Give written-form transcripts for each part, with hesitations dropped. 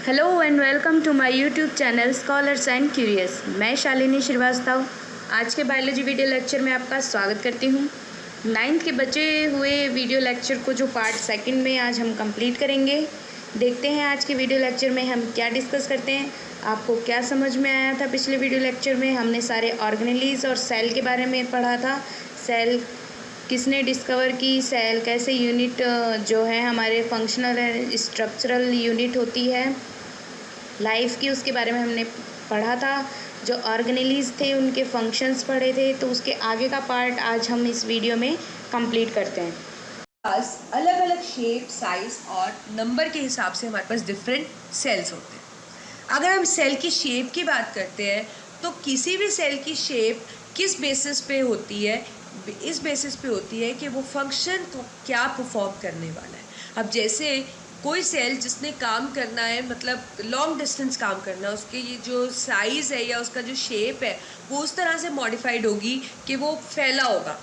Hello and welcome to my YouTube channel scholars and curious. मैं शालिनी श्रीवास्तव आज के biology video lecture में आपका स्वागत करती हूँ। 9th के बचे हुए वीडियो लेक्चर को जो पार्ट सेकंड में आज हम कंप्लीट करेंगे। देखते हैं आज के वीडियो लेक्चर में हम क्या डिस्कस करते हैं। आपको क्या समझ में आया था? पिछले वीडियो लेक्चर में हमने सारे ऑर्गेनेलीज और सेल के बारे में पढ़ा था। सेल किसने डिस्कवर की, सेल कैसे यूनिट जो है हमारे फंक्शनल एंड स्ट्रक्चरल यूनिट होती है लाइफ की, उसके बारे में हमने पढ़ा था। जो ऑर्गेनेलीज थे उनके फंक्शंस पढ़े थे। तो उसके आगे का पार्ट आज हम इस वीडियो में कंप्लीट करते हैं। पास अलग अलग शेप, साइज और नंबर के हिसाब से हमारे पास डिफरेंट सेल्स होते हैं। अगर हम सेल की शेप की बात करते हैं तो किसी भी सेल की शेप किस बेसिस पे होती है? इस बेसिस पे होती है कि वो फंक्शन को क्या परफॉर्म करने वाला है। अब जैसे कोई सेल जिसने काम करना है, मतलब लॉन्ग डिस्टेंस काम करना है, उसके ये जो साइज़ है या उसका जो शेप है वो उस तरह से मॉडिफाइड होगी कि वो फैला होगा।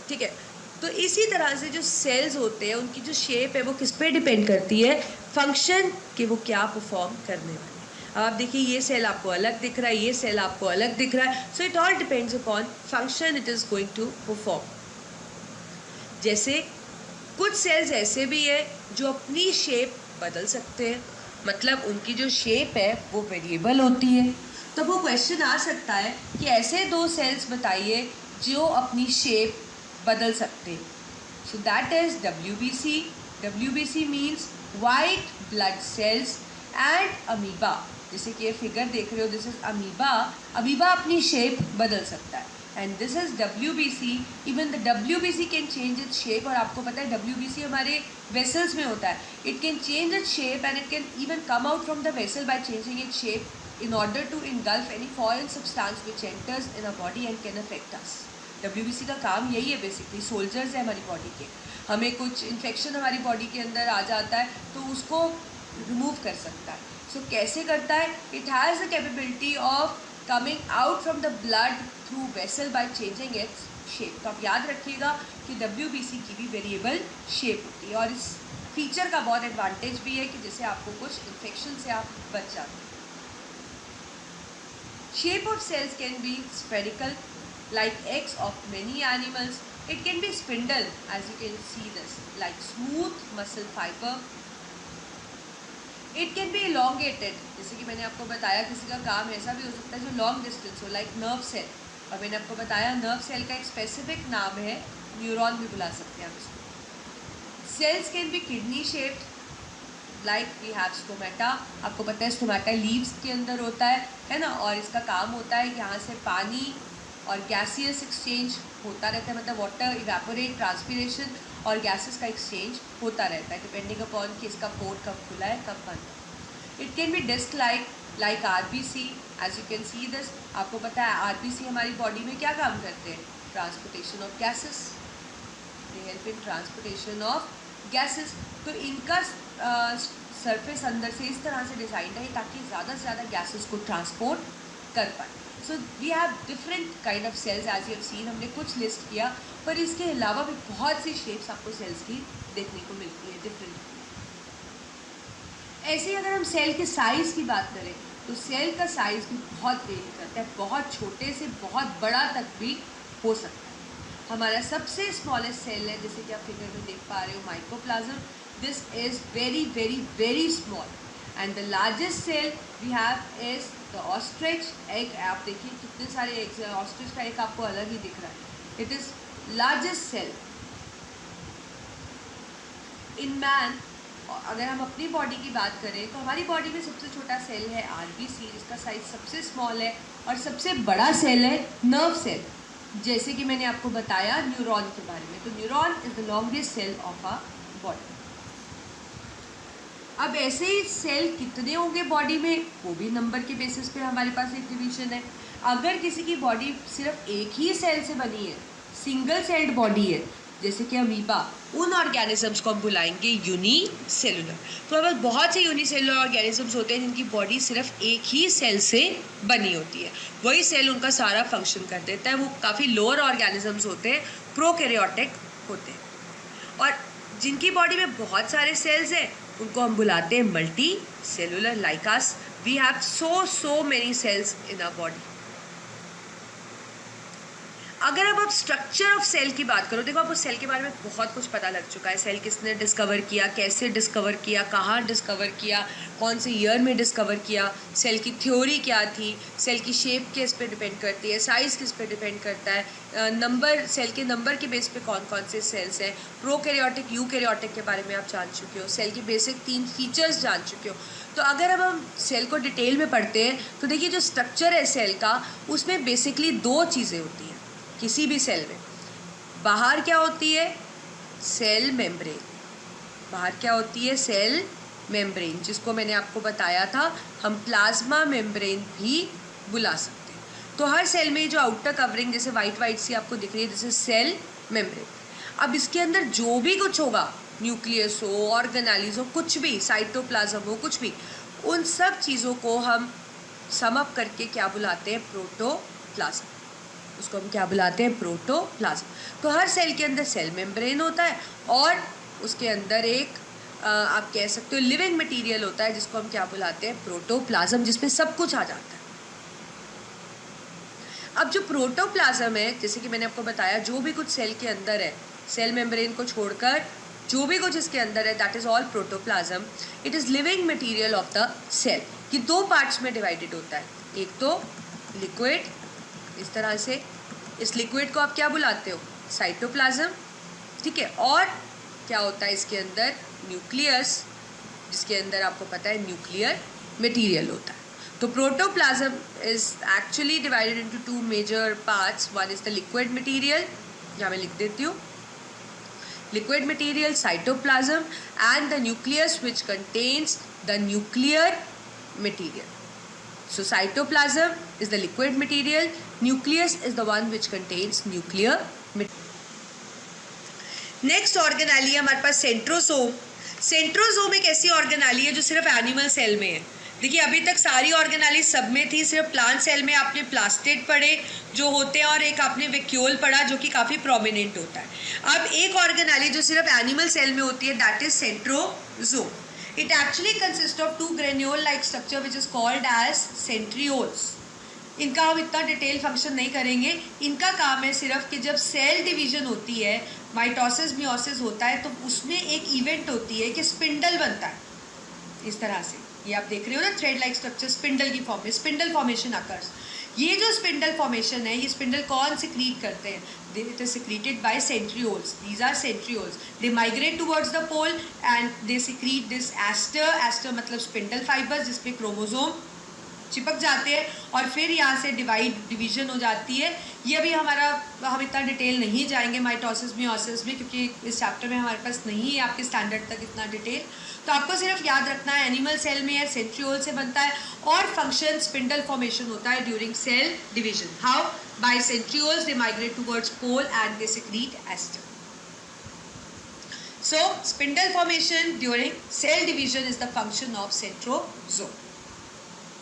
ठीक है, तो इसी तरह से जो सेल्स होते हैं उनकी जो शेप है वो किस पे डिपेंड करती है? फंक्शन कि वो क्या परफॉर्म करने वाले हैं। अब आप देखिए, ये सेल आपको अलग दिख रहा है, ये सेल आपको अलग दिख रहा है। So it all depends upon function it is going to perform. जैसे कुछ सेल्स ऐसे भी है जो अपनी शेप बदल सकते हैं, मतलब उनकी जो शेप है वो वेरिएबल होती है। तो वो क्वेश्चन आ सकता है कि ऐसे दो सेल्स बताइए जो अपनी शेप बदल सकते हैं। So that is WBC। WBC means white blood cells and amoeba. जैसे कि ये फिगर देख रहे हो, दिस इज अमीबा। अमीबा अपनी शेप बदल सकता है and this is WBC। Even the WBC can change its shape. और आपको पता है WBC हमारे वेसल्स में होता है। It can change its shape and it can even come out from the vessel by changing its shape in order to engulf any foreign substance which enters in a body and can affect us। WBC का काम यही है basically. Soldiers है हमारी body के, हमें कुछ infection हमारी बॉडी के अंदर आ जाता है तो उसको रिमूव कर सकता है। सो कैसे करता है? It has the capability of coming out from the blood through vessel by changing its shape. तो आप याद रखिएगा कि WBC की भी वेरिएबल शेप होती है और इस फीचर का बहुत एडवांटेज भी है कि जैसे आपको कुछ इन्फेक्शन से आप बच जाते हैं। Shape of cells can be spherical like eggs of many animals. It can be spindle, as you can see this, like smooth muscle fiber. It can be elongated, जैसे कि मैंने आपको बताया किसी का काम ऐसा भी हो सकता है जो लॉन्ग डिस्टेंस हो, like nerve cell। और मैंने आपको बताया नर्व सेल का एक स्पेसिफिक नाम है, न्यूरॉन भी बुला सकते हैं आप इसको। Cells can be kidney shaped, like we have stomata. आपको पता है स्टोमेटा लीव्स के अंदर होता है ना, और इसका काम होता है यहाँ से पानी और गैसियस एक्सचेंज होता रहता है, मतलब वाटर इवेपोरेट, ट्रांसपिरेशन और गैसेस का एक्सचेंज होता रहता है डिपेंडिंग अपॉन कि इसका पोर्ट कब खुला है कब बंद है। It can be disc like RBC, as you can see this. आपको पता है RBC हमारी बॉडी में क्या काम करते हैं? Transportation of gases, they help in transportation of gases. तो इनका सरफेस अंदर से इस तरह से डिज़ाइन है ताकि ज़्यादा से ज़्यादा गैसेस को ट्रांसपोर्ट कर पाए। So we have different kind of cells as you have seen. हमने कुछ लिस्ट किया, पर इसके अलावा भी बहुत सी शेप्स आपको सेल्स की देखने को मिलती है डिफरेंट। ऐसे ही अगर हम सेल के साइज़ की बात करें तो सेल का साइज़ भी बहुत वेरी करता है, बहुत छोटे से बहुत बड़ा तक भी हो सकता है। हमारा सबसे स्मॉलेस्ट सेल है, जैसे कि आप फिगर में देख पा रहे हो, mycoplasma. This is very small and the largest cell we have is the ostrich egg। आप देखिए कितने सारे eggs हैं, ostrich का egg आपको अलग ही दिख रहा है। It is largest cell in man। अगर हम अपनी बॉडी की बात करें तो हमारी बॉडी में सबसे छोटा सेल है RBC, जिसका साइज सबसे स्मॉल है, और सबसे बड़ा सेल है नर्व सेल, जैसे कि मैंने आपको बताया न्यूरॉन के बारे में। तो neuron is the longest cell of a body. अब ऐसे ही सेल कितने होंगे बॉडी में, वो भी नंबर के बेसिस पे हमारे पास एक डिवीजन है। अगर किसी की बॉडी सिर्फ एक ही सेल से बनी है, सिंगल सेल्ड बॉडी है, जैसे कि अमीबा, उन ऑर्गेनिजम्स को हम बुलाएंगे यूनिसेलुलर। तो अब बहुत से यूनिसेलुलर ऑर्गेनिजम्स होते हैं जिनकी बॉडी सिर्फ एक ही सेल से बनी होती है, वही सेल उनका सारा फंक्शन कर देता है। वो काफ़ी लोअर ऑर्गेनिजम्स होते हैं, प्रोकैरियोटिक होते हैं। और जिनकी बॉडी में बहुत सारे सेल्स हैं उनको हम बुलाते हैं multicellular. Like us we have so many cells in our body. अगर अब आप स्ट्रक्चर ऑफ सेल की बात करो, देखो आपको सेल के बारे में बहुत कुछ पता लग चुका है. सेल किसने डिस्कवर किया, कैसे डिस्कवर किया, कहाँ डिस्कवर किया, कौन से ईयर में डिस्कवर किया, सेल की थ्योरी क्या थी, सेल की शेप किस पे डिपेंड करती है, साइज़ किस पे डिपेंड करता है, नंबर, सेल के नंबर के बेस पे कौन कौन से सेल्स हैं, प्रोकैरियोटिक यूकैरियोटिक के बारे में आप जान चुके हो, सेल की बेसिक 3 फीचर्स जान चुके हो. तो अगर अब हम सेल को डिटेल में पढ़ते हैं तो देखिए जो स्ट्रक्चर है सेल का, उसमें बेसिकली 2 चीज़ें होती हैं किसी भी सेल में. बाहर क्या होती है, सेल मेम्ब्रेन. बाहर क्या होती है, सेल मेम्ब्रेन, जिसको मैंने आपको बताया था हम प्लाज्मा मेम्ब्रेन भी बुला सकते हैं. तो हर सेल में जो आउटर कवरिंग जैसे वाइट सी आपको दिख रही है, जैसे सेल मेम्ब्रेन. अब इसके अंदर जो भी कुछ होगा, न्यूक्लियस हो, ऑर्गेनेलीज हो, कुछ भी, साइटोप्लाज्म हो, कुछ भी, उन सब चीज़ों को हम सम अप करके क्या बुलाते हैं, प्रोटोप्लाज्म. उसको हम क्या बुलाते हैं, प्रोटोप्लाज्म. तो हर सेल के अंदर सेल मेम्ब्रेन होता है और उसके अंदर एक आप कह सकते हो लिविंग मटेरियल होता है, जिसको हम क्या बुलाते हैं, प्रोटोप्लाज्म, जिसमें सब कुछ आ जाता है. अब जो प्रोटोप्लाज्म है, जैसे कि मैंने आपको बताया, जो भी कुछ सेल के अंदर है, सेल मेम्ब्रेन को छोड़कर जो भी कुछ इसके अंदर है, that is all protoplasm. It is living material of the cell. ये 2 पार्ट्स में डिवाइडेड होता है. एक तो लिक्विड, इस तरह से, इस लिक्विड को आप क्या बुलाते हो, साइटोप्लाज्म. ठीक है. और क्या होता है इसके अंदर, न्यूक्लियस, जिसके अंदर आपको पता है न्यूक्लियर मटेरियल होता है. तो protoplasm is actually divided into 2 major parts. One is the liquid material, यहाँ मैं लिख देती हूँ, liquid material cytoplasm, and the nucleus which contains the nuclear material. So cytoplasm is the liquid material, nucleus is the one which contains nuclear material. Next organelle है हमारे पास centrosome. Centrosome एक ऐसी organelle है जो सिर्फ एनिमल सेल में है. देखिए अभी तक सारी ऑर्गेनेली सब में थी, सिर्फ प्लांट सेल में आपने प्लास्टिड पढ़े जो होते हैं और एक आपने वैक्यूल पढ़ा जो कि काफ़ी प्रोमिनेंट होता है. अब एक ऑर्गेनेली जो सिर्फ एनिमल सेल में होती है, that is centrosome. It actually consist of 2 granule like structure which is called as centrioles. इनका हम इतना डिटेल फंक्शन नहीं करेंगे. इनका काम है सिर्फ कि जब सेल डिवीजन होती है, माइटोसिस मियोसिस होता है, तो उसमें एक इवेंट होती है कि स्पिंडल बनता है. इस तरह से ये आप देख रहे हो ना, थ्रेड लाइक स्ट्रक्चर स्पिंडल की फॉर्म में, स्पिंडल फॉर्मेशन अकर्स. ये जो स्पिंडल फॉर्मेशन है, ये स्पिंडल कौन सिक्रीट करते हैं, it is secreted by centrioles. These are centrioles. They migrate towards the pole and they secrete this aster. Aster मतलब स्पिंडल फाइबर्स, जिसपे क्रोमोसोम चिपक जाते हैं और फिर यहाँ से डिवीजन हो जाती है. ये अभी हम इतना डिटेल नहीं जाएंगे माइटोसिस मियोसिस में, क्योंकि इस चैप्टर में हमारे पास नहीं है आपके स्टैंडर्ड तक इतना डिटेल. तो आपको सिर्फ याद रखना है एनिमल सेल में है, सेंट्रियोल से बनता है और फंक्शन स्पिंडल फॉर्मेशन होता है during cell division. How? By centrioles they migrate towards pole and they secrete aster. So spindle formation during cell division is the function of centrosome.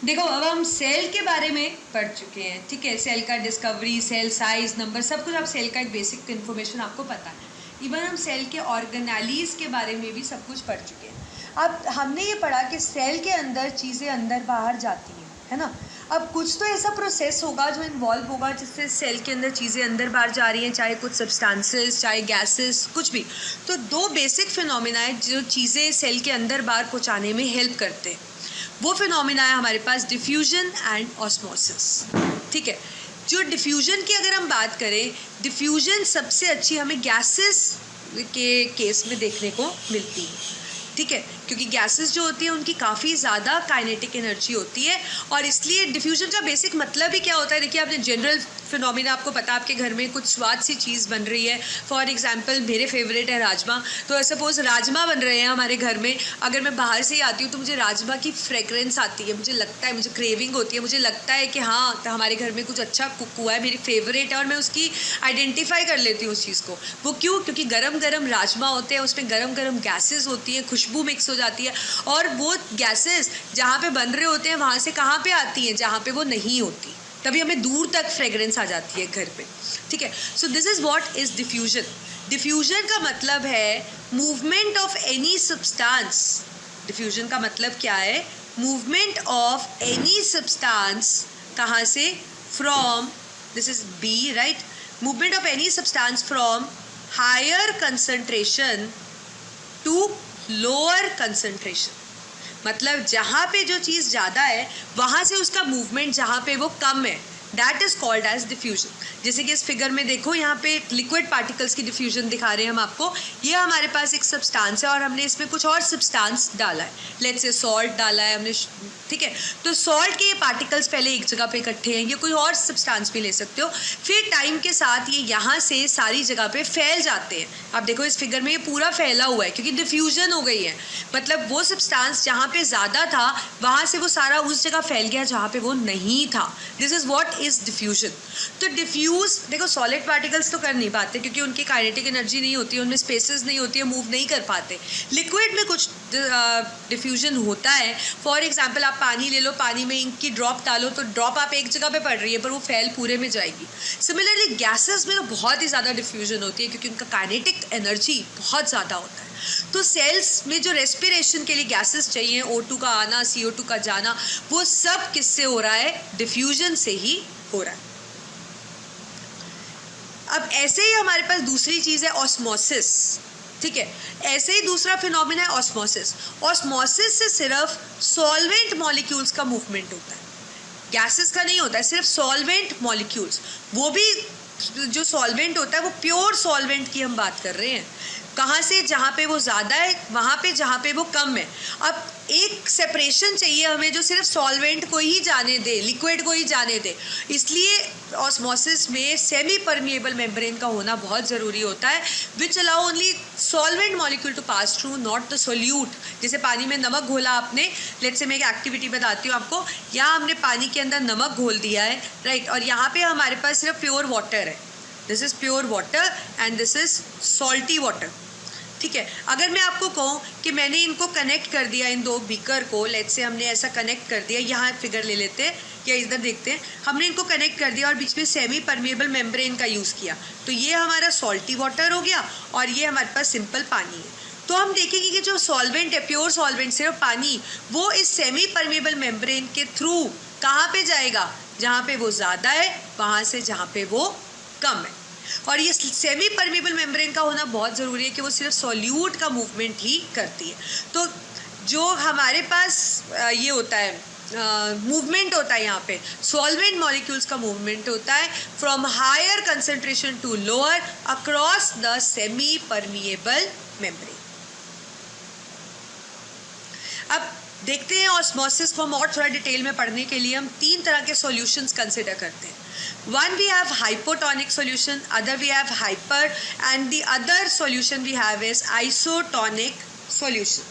देखो अब हम सेल के बारे में पढ़ चुके हैं. ठीक है, सेल का डिस्कवरी, सेल साइज, नंबर, सब कुछ. आप सेल का एक बेसिक इन्फॉर्मेशन आपको पता है. इवन हम सेल के ऑर्गेनेलीज के बारे में भी सब कुछ पढ़ चुके हैं. अब हमने ये पढ़ा कि सेल के अंदर चीज़ें अंदर बाहर जाती हैं, है ना. अब कुछ तो ऐसा प्रोसेस होगा जो इन्वॉल्व होगा जिससे सेल के अंदर चीज़ें अंदर बाहर जा रही हैं, चाहे कुछ सब्सटेंसेस, चाहे गैसेस, कुछ भी. तो 2 बेसिक फिनोमिना है जो चीज़ें सेल के अंदर बाहर पहुँचाने में हेल्प करते हैं. वो फिनोमिना है हमारे पास डिफ्यूजन एंड ऑस्मोसिस. ठीक है, जो डिफ्यूजन की अगर हम बात करें, डिफ्यूजन सबसे अच्छी हमें गैसेस के केस में देखने को मिलती है. ठीक है, क्योंकि गैसेस जो होती है उनकी काफ़ी ज़्यादा काइनेटिक एनर्जी होती है और इसलिए डिफ्यूजन का बेसिक मतलब ही क्या होता है. देखिए आपने जनरल फिनोमिना, आपको पता है आपके घर में कुछ स्वाद सी चीज़ बन रही है. फॉर एग्जांपल मेरे फेवरेट है राजमा. तो सपोज़ राजमा बन रहे हैं हमारे घर में, अगर मैं बाहर से ही आती हूँ तो मुझे राजमा की फ्रेगरेंस आती है, मुझे लगता है, मुझे क्रेविंग होती है, मुझे लगता है कि हाँ तो हमारे घर में कुछ अच्छा कुक हुआ है, मेरी फेवरेट है, और मैं उसकी आइडेंटिफाई कर लेती हूँ उस चीज़ को. वो क्यों? क्योंकि गरम गरम राजमा होते हैं, उसमें गरम गरम गैसेज होती हैं, खुशबू मिक्स हो जाती है, और वो गैसेस जहाँ पे बन रहे होते हैं वहाँ से कहाँ पे आती हैं, जहाँ पे वो नहीं होती, तभी हमें दूर तक फ्रेगरेंस आ जाती है घर पे. ठीक है, so this is what is diffusion. Diffusion का मतलब है movement of any substance diffusion का मतलब क्या है? मूवमेंट ऑफ एनी सब्सटेंस, कहाँ से? From, this is B, right, movement of any substance from higher concentration to lower concentration. मतलब जहाँ पे जो चीज़ ज़्यादा है वहाँ से उसका मूवमेंट जहाँ पे वो कम है, that is called as diffusion. जैसे कि इस फिगर में देखो, यहाँ पे लिक्विड पार्टिकल्स की डिफ्यूजन दिखा रहे हैं हम आपको। ये हमारे पास एक सब्सटेंस है और हमने इसमें कुछ और सब्सटेंस डाला है, लेट्स से सॉल्ट डाला है हमने, ठीक है। तो सॉल्ट के पार्टिकल्स पहले एक जगह पे इकट्ठे हैं, ये कोई और सब्सटेंस भी ले सकते हो, फिर टाइम के साथ ये यहाँ से सारी जगह पे फैल जाते हैं। आप देखो इस फिगर में ये पूरा फैला हुआ है क्योंकि डिफ्यूजन हो गई है, मतलब वो सब्सटेंस जहाँ पे ज़्यादा था वहाँ से वो सारा उस जगह फैल गया जहाँ पे वो नहीं था। This is what is diffusion. तो डिफ्यूज, देखो सॉलिड पार्टिकल्स तो कर नहीं पाते क्योंकि उनकी काइनेटिक एनर्जी नहीं होती, उनमें स्पेसेस नहीं होती है, मूव नहीं कर पाते। लिक्विड में कुछ डिफ्यूजन होता है। फॉर एग्जाम्पल आप पानी ले लो, पानी में इंक की ड्रॉप डालो तो ड्रॉप आप एक जगह पे पड़ रही है पर वो फैल पूरे में जाएगी। सिमिलरली गैसेस में तो बहुत ही ज़्यादा डिफ्यूजन होती है क्योंकि उनका काइनेटिक एनर्जी बहुत ज़्यादा होता है। तो सेल्स में जो रेस्पिरेशन के लिए गैसेस चाहिए, O2 का आना, CO2 का जाना, वो सब किससे हो रहा है? डिफ्यूजन से ही हो रहा है। अब ऐसे ही हमारे पास दूसरी चीज़ है ऑस्मोसिस, ठीक है। ऐसे ही दूसरा फिनोमेना है ऑस्मोसिस। ऑस्मोसिस से सिर्फ सॉल्वेंट मॉलिक्यूल्स का मूवमेंट होता है, गैसेस का नहीं होता है, सिर्फ सॉल्वेंट मॉलिक्यूल्स। वो भी जो सॉल्वेंट होता है वो प्योर सॉल्वेंट की हम बात कर रहे हैं। कहाँ से? जहाँ पे वो ज़्यादा है, वहाँ पे जहाँ पे वो कम है। अब एक सेपरेशन चाहिए हमें जो सिर्फ सॉल्वेंट को ही जाने दे, लिक्विड को ही जाने दे। इसलिए ऑस्मोसिस में सेमी परमिएबल मेम्ब्रेन का होना बहुत ज़रूरी होता है, which allow only solvent molecule to pass through, not the solute. जैसे पानी में नमक घोला आपने, लेट्स से मैं एक एक्टिविटी बताती हूँ आपको। यहाँ हमने पानी के अंदर नमक घोल दिया है, राइट, और यहाँ पे हमारे पास सिर्फ प्योर वाटर है। This is pure water and this is salty water, ठीक है। अगर मैं आपको कहूँ कि मैंने इनको कनेक्ट कर दिया, इन दो बीकर को, लेट्स से हमने ऐसा कनेक्ट कर दिया, यहाँ फिगर ले लेते हैं या इधर देखते हैं, हमने इनको कनेक्ट कर दिया और बीच में सेमी परमिएबल मेम्ब्रेन का यूज़ किया, तो ये हमारा सॉल्टी वाटर हो गया और ये हमारे पास सिंपल पानी है। तो हम देखेंगे कि जो सॉल्वेंट है, प्योर सॉल्वेंट सिर्फ पानी, वो इस सेमी परमिएबल मेम्ब्रेन के थ्रू कहाँ पे जाएगा? जहाँ पे वो ज़्यादा है वहाँ से जहाँ पे वो कम है। और ये सेमी परमिएबल मेम्ब्रेन का होना बहुत ज़रूरी है कि वो सिर्फ सॉल्यूट का मूवमेंट ही करती है। तो जो हमारे पास ये होता है, मूवमेंट होता है, यहाँ पे सॉल्वेंट मॉलिक्यूल्स का मूवमेंट होता है from higher concentration to lower across the semi permeable membrane. अब देखते हैं ऑस्मोसिस को हम और थोड़ा डिटेल में पढ़ने के लिए हम तीन तरह के सॉल्यूशंस कंसिडर करते हैं। One we have hypotonic solution, other we have hyper, and the other solution we have is isotonic solution.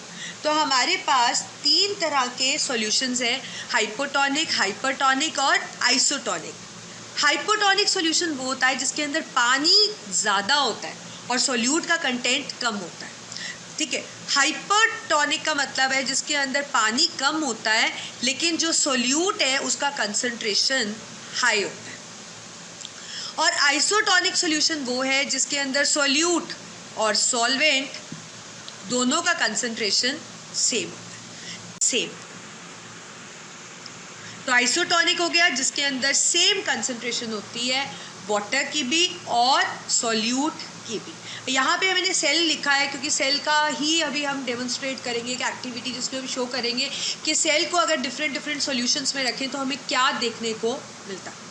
तो हमारे पास तीन तरह के सॉल्यूशंस हैं, हाइपोटोनिक, हाइपरटोनिक और आइसोटोनिक। हाइपोटोनिक सॉल्यूशन वो होता है जिसके अंदर पानी ज़्यादा होता है और सॉल्यूट का कंटेंट कम होता है, ठीक है। हाइपरटोनिक का मतलब है जिसके अंदर पानी कम होता है लेकिन जो सॉल्यूट है उसका कंसंट्रेशन हाई होता है। और आइसोटोनिक सॉल्यूशन वो है जिसके अंदर सॉल्यूट और सॉल्वेंट दोनों का कंसंट्रेशन सेम होता है, सेम। तो आइसोटोनिक हो गया जिसके अंदर सेम कंसंट्रेशन होती है वाटर की भी और सॉल्यूट की भी। यहाँ पे मैंने सेल लिखा है क्योंकि सेल का ही अभी हम डेमोन्स्ट्रेट करेंगे, एक एक्टिविटी जिसमें हम शो करेंगे कि सेल को अगर डिफरेंट डिफरेंट सॉल्यूशंस में रखें तो हमें क्या देखने को मिलता है।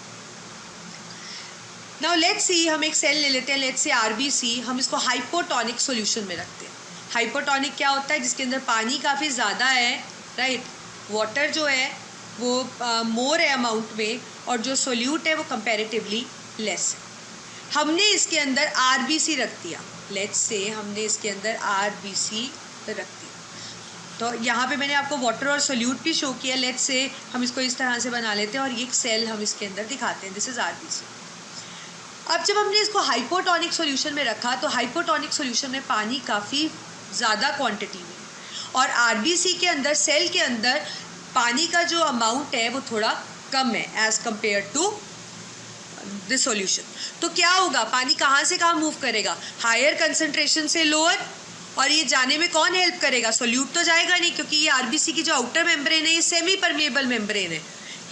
नाउ लेट्स सी, हम एक सेल ले लेते हैं, लेट्स से RBC, हम इसको हाइपोटोनिक सॉल्यूशन में रखते हैं। हाइपोटोनिक क्या होता है? जिसके अंदर पानी काफ़ी ज़्यादा है, राइट, वाटर जो है वो मोर है अमाउंट में और जो सोल्यूट है वो कंपैरेटिवली लेस है। हमने इसके अंदर RBC रख दिया, लेट्स से हमने इसके अंदर RBC रख दिया, तो यहाँ पे मैंने आपको वाटर और सोल्यूट भी शो किया। लेट्स से हम इसको इस तरह से बना लेते हैं और ये एक सेल हम इसके अंदर दिखाते हैं, दिस इज़ RBC। अब जब हमने इसको हाइपोटोनिक सॉल्यूशन में रखा तो हाइपोटोनिक सॉल्यूशन में पानी काफ़ी ज़्यादा क्वांटिटी में और RBC के अंदर, सेल के अंदर पानी का जो अमाउंट है वो थोड़ा कम है as compare to this solution. तो क्या होगा? पानी कहाँ से कहाँ मूव करेगा? हायर कंसंट्रेशन से लोअर और ये जाने में कौन हेल्प करेगा? सोल्यूट तो जाएगा नहीं, क्योंकि ये आरबीसी की जो आउटर मेम्ब्रेन है ये सेमी परमेएबल मेम्ब्रेन है,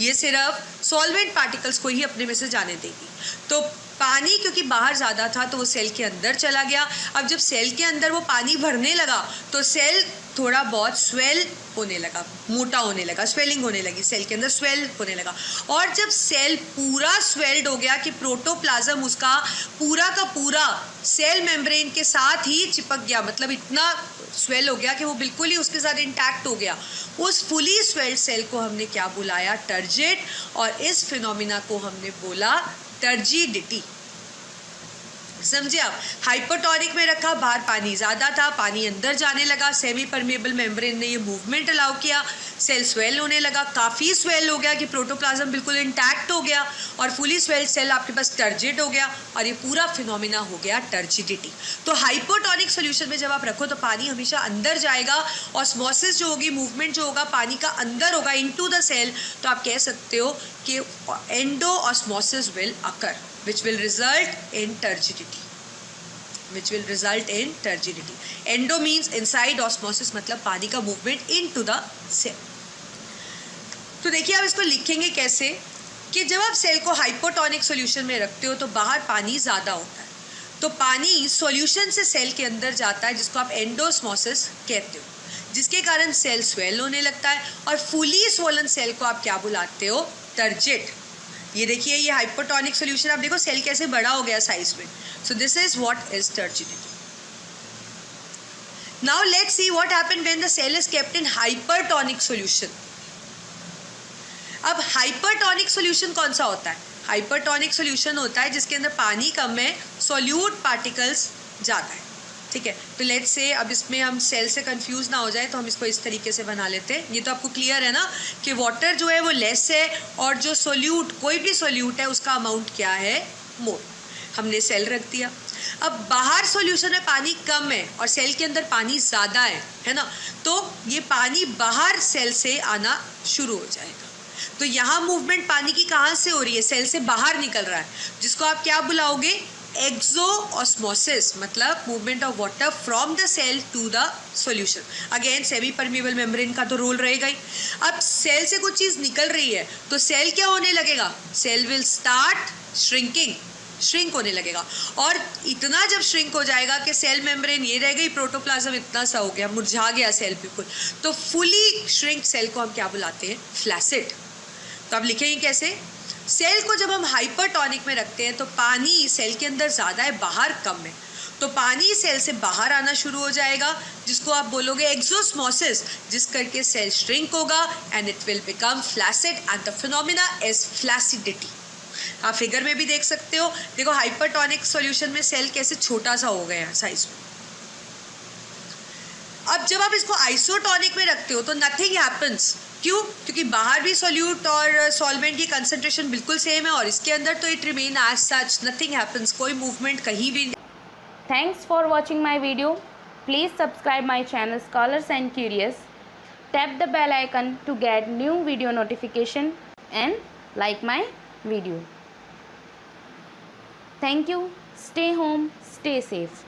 ये सिर्फ सॉल्वेंट पार्टिकल्स को ही अपने में से जाने देगी। तो पानी क्योंकि बाहर ज़्यादा था तो वो सेल के अंदर चला गया। अब जब सेल के अंदर वो पानी भरने लगा तो सेल थोड़ा बहुत स्वेल होने लगा, मोटा होने लगा, स्वेलिंग होने लगी, सेल के अंदर स्वेल होने लगा। और जब सेल पूरा स्वेल्ड हो गया कि प्रोटोप्लाज्म उसका पूरा का पूरा सेल मेम्ब्रेन के साथ ही चिपक गया, मतलब इतना स्वेल हो गया कि वो बिल्कुल ही उसके साथ इंटैक्ट हो गया, उस फुली स्वेल्ड सेल को हमने क्या बुलाया? टर्जिड। और इस फिनोमिना को हमने बोला टर्जिडिटी। समझे आप? हाइपोटोनिक में रखा, बाहर पानी ज़्यादा था, पानी अंदर जाने लगा, सेमी परमेएबल मेम्ब्रेन ने ये मूवमेंट अलाउ किया, सेल स्वेल होने लगा, काफ़ी स्वेल हो गया कि प्रोटोप्लाज्म बिल्कुल इंटैक्ट हो गया, और फुली स्वेल्ड सेल आपके पास टर्जिड हो गया, और ये पूरा फिनोमिना हो गया टर्जिडिटी। तो हाइपोटोनिक सोल्यूशन में जब आप रखो तो पानी हमेशा अंदर जाएगा, ऑस्मोसिस जो होगी, मूवमेंट जो होगा पानी का अंदर होगा इनटू द सेल, तो आप कह सकते हो कि endo osmosis will occur, which will result in turgidity, which will result in turgidity. Endo means inside, osmosis मतलब पानी का movement into the cell. तो देखिए आप इसको लिखेंगे कैसे कि जब आप सेल को हाइपोटोनिक सॉल्यूशन में रखते हो तो बाहर पानी ज़्यादा होता है, तो पानी सॉल्यूशन से सेल के अंदर जाता है, जिसको आप एंडोस्मोसिस कहते हो, जिसके कारण सेल स्वेल होने लगता है, और फुली स्वोलन सेल को आप क्या बुलाते हो? टर्जिड। ये देखिए ये हाइपोटोनिक सॉल्यूशन, आप देखो सेल कैसे बड़ा हो गया साइज में। So this is what is turgidity. Now let's see what happened when the cell is kept in hypertonic solution. अब हाइपरटोनिक सॉल्यूशन कौन सा होता है? हाइपरटोनिक सॉल्यूशन होता है जिसके अंदर पानी कम है, सोल्यूट पार्टिकल्स ज़्यादा है, ठीक है। तो लेट्स से अब इसमें हम सेल से कंफ्यूज ना हो जाए तो हम इसको इस तरीके से बना लेते हैं। ये तो आपको क्लियर है ना कि वाटर जो है वो लेस है, और जो सोल्यूट, कोई भी सोल्यूट है उसका अमाउंट क्या है? मोर। हमने सेल रख दिया। अब बाहर सॉल्यूशन में पानी कम है और सेल के अंदर पानी ज़्यादा है ना, तो ये पानी बाहर सेल से आना शुरू हो जाएगा। तो यहाँ मूवमेंट पानी की कहाँ से हो रही है? सेल से बाहर निकल रहा है, जिसको आप क्या बुलाओगे? एक्सोऑस्मोसिस, मतलब movement of water from the cell to the solution. Again semi permeable membrane का तो रोल रहेगा ही। अब सेल से कुछ चीज़ निकल रही है तो सेल क्या होने लगेगा? Cell will start shrinking, shrink होने लगेगा, और इतना जब श्रिंक हो जाएगा कि सेल मेम्ब्रेन ये रह गई, प्रोटोप्लाज्म इतना सा हो गया, मुरझा गया सेल बिल्कुल, तो फुली श्रिंक सेल को हम क्या बुलाते हैं? फ्लैसिड। तो आप लिखेंगे कैसे? सेल को जब हम हाइपरटोनिक में रखते हैं तो पानी सेल के अंदर ज़्यादा है, बाहर कम है, तो पानी सेल से बाहर आना शुरू हो जाएगा, जिसको आप बोलोगे एक्सोस्मोसिस, जिस करके सेल श्रिंक होगा and it will become flaccid and the phenomena is flaccidity. आप फिगर में भी देख सकते हो, देखो हाइपरटोनिक सॉल्यूशन में सेल कैसे छोटा सा हो गया साइज में। अब जब आप इसको आइसोटोनिक में रखते हो तो नथिंग हैपन्स। क्यों? क्योंकि बाहर भी सॉल्यूट और सॉल्वेंट की कंसंट्रेशन बिल्कुल सेम है, और इसके अंदर तो it remain as such, nothing happens, कोई मूवमेंट कहीं भी नहीं। Thanks for watching my video. Please subscribe my channel Scholars and Curious. Tap the bell icon to get new video notification and like my video. Thank you. Stay home, stay safe.